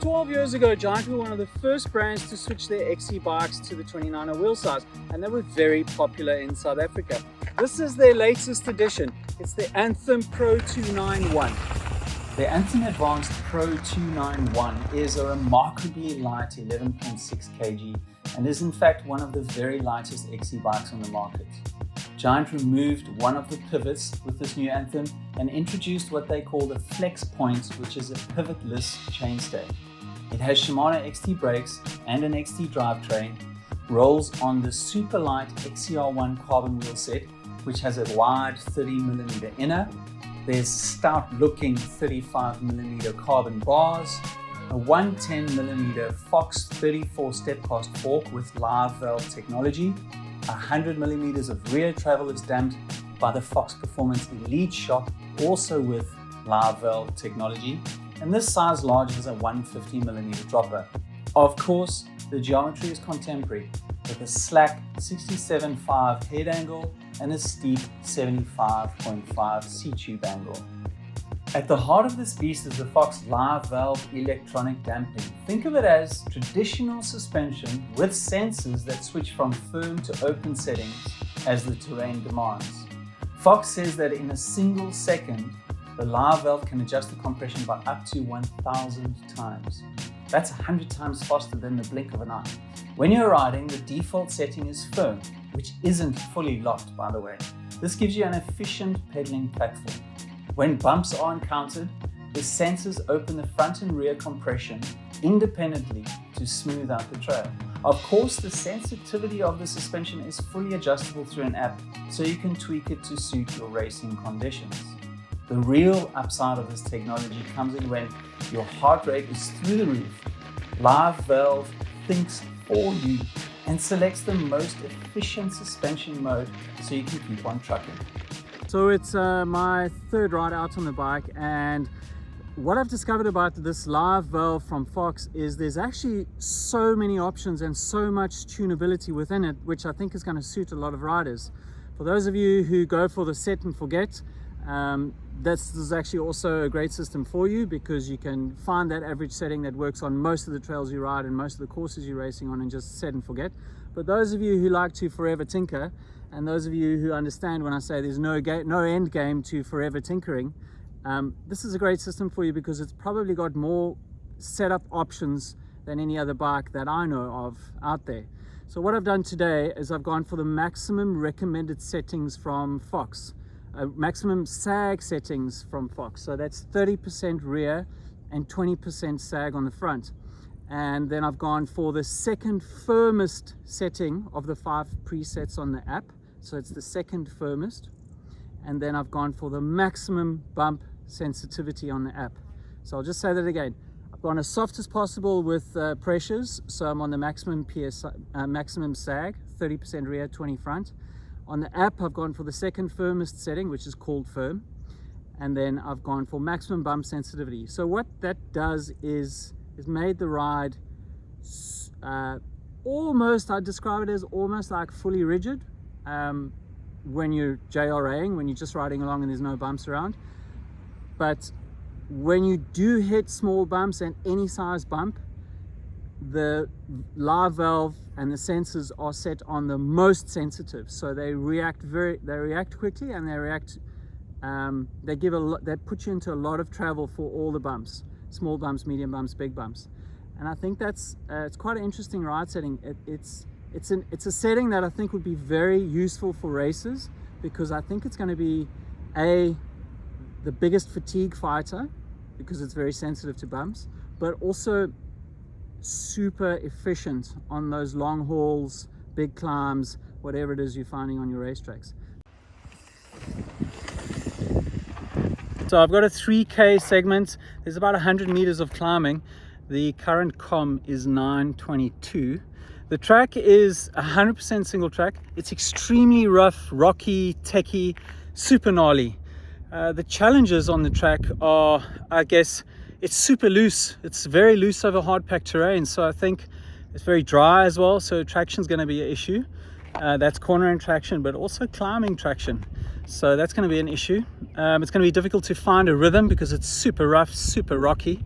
12 years ago, Giant were one of the first brands to switch their XC bikes to the 29er wheel size, and they were very popular in South Africa. This is their latest edition. It's the Anthem Pro 291. The Anthem Advanced Pro 291 is a remarkably light 11.6 kg and is in fact one of the very lightest XC bikes on the market. Giant removed one of the pivots with this new Anthem and introduced what they call the Flex Point, which is a pivotless chainstay. It has Shimano XT brakes and an XT drivetrain, rolls on the super light XCR1 carbon wheel set, which has a wide 30mm inner. There's stout looking 35mm carbon bars, a 110mm Fox 34 step-cast fork with live valve technology, 100mm of rear travel is damped by the Fox Performance Elite shock, also with live valve technology, and this size large has a 150mm dropper. Of course, the geometry is contemporary with a slack 67.5 head angle and a steep 75.5 C-tube angle. At the heart of this beast is the Fox live valve electronic damping. Think of it as traditional suspension with sensors that switch from firm to open settings as the terrain demands. Fox says that in a single second, the live valve can adjust the compression by up to 1,000 times. That's 100 times faster than the blink of an eye. When you're riding, the default setting is firm, which isn't fully locked, by the way. This gives you an efficient pedaling platform. When bumps are encountered, the sensors open the front and rear compression independently to smooth out the trail. Of course, the sensitivity of the suspension is fully adjustable through an app, so you can tweak it to suit your racing conditions. The real upside of this technology comes in when your heart rate is through the roof. Live valve thinks for you and selects the most efficient suspension mode so you can keep on trucking. So it's my third ride out on the bike, and what I've discovered about this live valve from Fox is there's actually so many options and so much tunability within it, which I think is going to suit a lot of riders. For those of you who go for the set and forget, this is actually also a great system for you, because you can find that average setting that works on most of the trails you ride and most of the courses you're racing on and just set and forget. But those of you who like to forever tinker, and those of you who understand when I say there's no end game to forever tinkering, this is a great system for you because it's probably got more setup options than any other bike that I know of out there. So what I've done today is I've gone for the maximum recommended settings from Fox, maximum sag settings from Fox. So that's 30% rear and 20% sag on the front. And then I've gone for the second firmest setting of the 5 presets on the app. So it's the second firmest. And then I've gone for the maximum bump sensitivity on the app. So I'll just say that again. I've gone as soft as possible with pressures. So I'm on the maximum maximum sag, 30% rear, 20 front. On the app, I've gone for the second firmest setting, which is called firm. And then I've gone for maximum bump sensitivity. So what that does is made the ride almost, I'd describe it as almost like fully rigid when you're JRAing, when you're just riding along and there's no bumps around. But when you do hit small bumps and any size bump, the live valve and the sensors are set on the most sensitive, so they react quickly, and they put you into a lot of travel for all the bumps, small bumps, medium bumps, big bumps. And I think that's it's quite an interesting ride setting. It's a setting that I think would be very useful for racers, because I think it's going to be the biggest fatigue fighter, because it's very sensitive to bumps, but also super efficient on those long hauls, big climbs, whatever it is you're finding on your racetracks. So I've got a 3K segment. There's about 100 meters of climbing. The current comm is 922. The track is 100% single track. It's extremely rough, rocky, techy, super gnarly. The challenges on the track are, I guess, it's super loose. It's very loose over hard packed terrain. So I think it's very dry as well. So traction is going to be an issue. That's cornering traction, but also climbing traction. So that's going to be an issue. It's going to be difficult to find a rhythm because it's super rough, super rocky.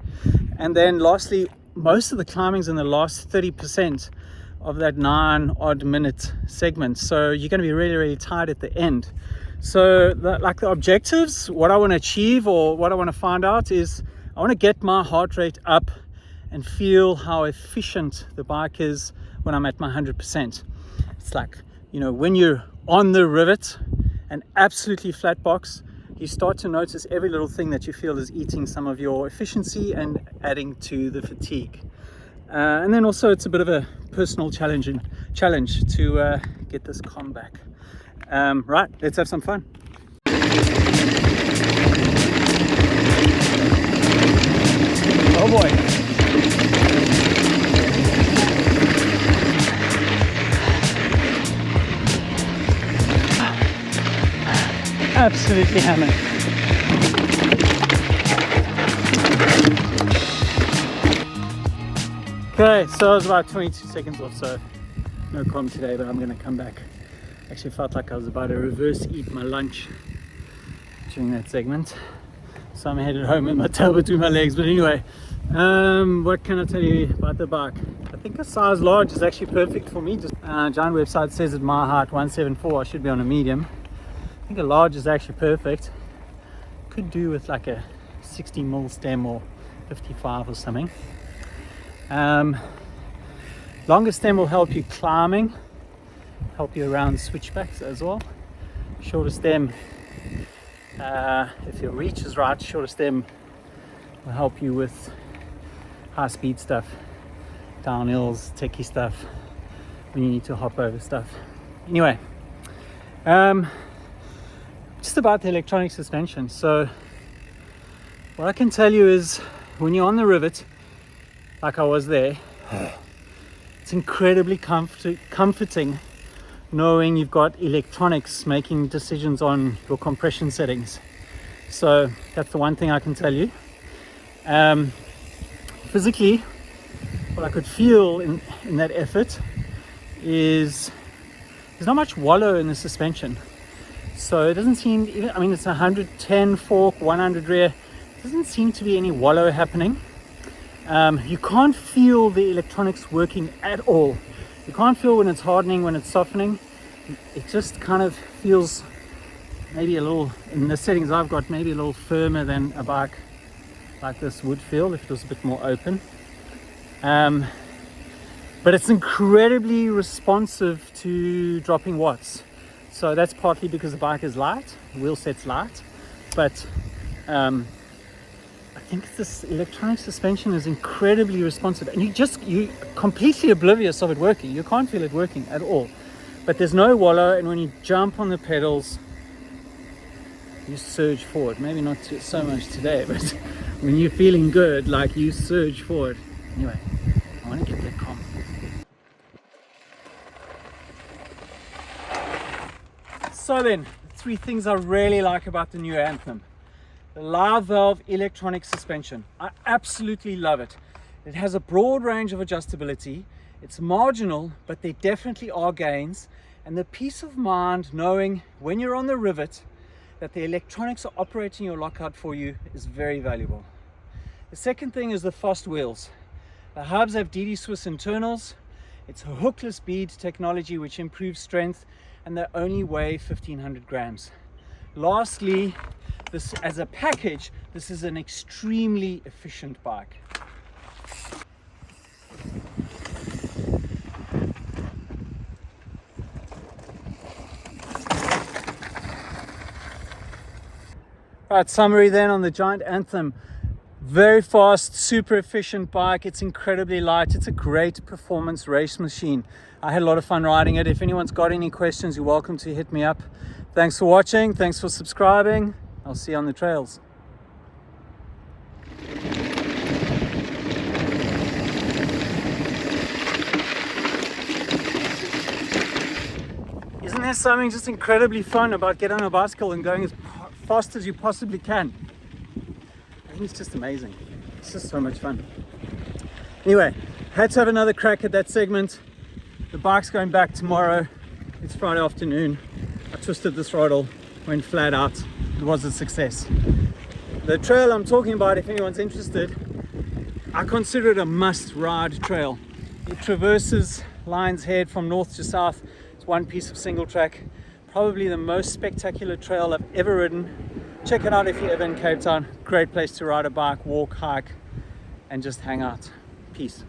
And then lastly, most of the climbing's in the last 30% of that 9-odd minute segment, so you're going to be really, really tired at the end. So like the objectives, what I want to achieve or what I want to find out is I want to get my heart rate up and feel how efficient the bike is when I'm at my 100%. It's like, you know, when you're on the rivet, an absolutely flat box, you start to notice every little thing that you feel is eating some of your efficiency and adding to the fatigue. And then also it's a bit of a personal challenge to get this calm back. Right, let's have some fun. Oh boy. Absolutely hammered. Okay, so I was about 22 seconds off, so no calm today, but I'm going to come back. Actually felt like I was about to reverse eat my lunch during that segment, so I'm headed home with my tail between my legs. But anyway, what can I tell you about the bike? I think a size large is actually perfect for me. Just Giant website says at my height 174 I should be on a medium. I think a large is actually perfect. Could do with like a 60mm stem or 55 or something. Longer stem will help you climbing, help you around switchbacks as well. Shorter stem, if your reach is right, shorter stem will help you with high speed stuff, downhills, techie stuff, when you need to hop over stuff. Anyway, just about the electronic suspension. So what I can tell you is when you're on the rivet, like I was there, it's incredibly comforting knowing you've got electronics making decisions on your compression settings. So that's the one thing I can tell you. Physically, what I could feel in that effort is there's not much wallow in the suspension. So it doesn't seem, I mean, it's 110 fork, 100 rear, doesn't seem to be any wallow happening. You can't feel the electronics working at all. You can't feel when it's hardening, when it's softening. It just kind of feels maybe a little, in the settings I've got, maybe a little firmer than a bike like this would feel if it was a bit more open. But it's incredibly responsive to dropping watts. So that's partly because the bike is light, the wheel set's light, but I think this electronic suspension is incredibly responsive, and you're completely oblivious of it working. You can't feel it working at all, but there's no wallow, and when you jump on the pedals, you surge forward. Maybe not so much today, but when you're feeling good, like, you surge forward. Anyway, I want to get that calm. So then, 3 things I really like about the new Anthem. The live valve electronic suspension. I absolutely love it. It has a broad range of adjustability. It's marginal, but there definitely are gains. And the peace of mind knowing when you're on the rivet that the electronics are operating your lockout for you is very valuable. The second thing is the fast wheels. The hubs have DD Swiss internals. It's a hookless bead technology which improves strength, and they only weigh 1500 grams. Lastly, this as a package, this is an extremely efficient bike. Right, summary then on the Giant Anthem. Very fast, super efficient bike. It's incredibly light. It's a great performance race machine. I had a lot of fun riding it. If anyone's got any questions, you're welcome to hit me up. Thanks for watching. Thanks for subscribing. I'll see you on the trails. Isn't there something just incredibly fun about getting on a bicycle and going as fast as you possibly can? I think it's just amazing. It's just so much fun. Anyway, had to have another crack at that segment. The bike's going back tomorrow. It's Friday afternoon. I twisted the throttle, went flat out. It was a success. The trail I'm talking about, if anyone's interested, I consider it a must-ride trail. It traverses Lion's Head from north to south. It's one piece of single track. Probably the most spectacular trail I've ever ridden. Check it out if you're ever in Cape Town. Great place to ride a bike, walk, hike, and just hang out. Peace.